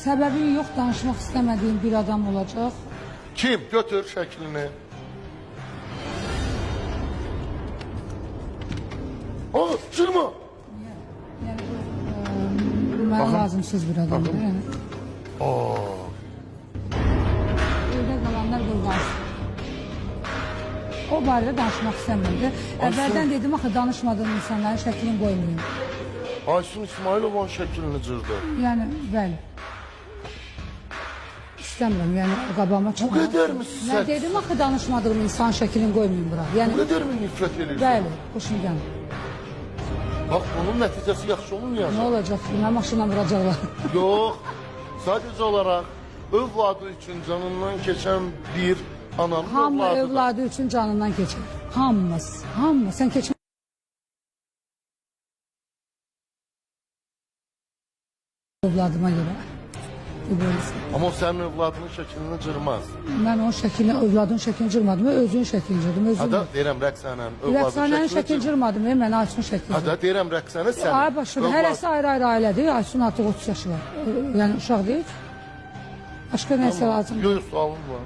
Səbəbi yox, danışmaq istəmədiyim bir adam olacaq. Kim? Götür şəklini. Aa, Sırma. Yəni, mənə lazımsız bir adamdır. Yəni. Evdə qalanlar qurbansın. O barədə danışmaq istəmirdi. Əvvəldən dedim, axı danışmadığım insanların şəklini qoymayayım. Aysun İsmailov'un şəklini cırdı. Yəni, bəli. İstəmirəm, yəni qabağıma çıxmaq. Bu qədər mi siz? Mən dedim, axı danışmadığım insan şəklini qoymayayım bura. Yəni, Bu qədər mi nifrət edirsən? bəli, xoşum gəlmir. Bax, onun nəticəsi yaxşı olmayacaq. Nə olacaq ki, mən maşınla vuracaqlar. Yox, sadəcə olaraq övladı üçün canından keçən bir ananın Hamı övladıdır. övladı üçün canından keçir. Hamımız, hamı. Sən keçmə. Övladıma görə. Amma o sənin övladının şəklini cırmaz. Mən onun şəklini, övladın şəklini cırmadım, özünün şəklini cırdım. Hədə deyirəm rəqsənin övladının Rəqsanənin şəklini şəklini cırmaz. cırmadım, mən Aysun şəklini cırdım. Hədə deyirəm rəqsəni sənin. Ay başım, hərəsi ayrı-ayrı ailədir. Aysun artıq 30 yaşı var. Yəni uşaq deyil. Başqa nəsə lazım. Yox, sualım var.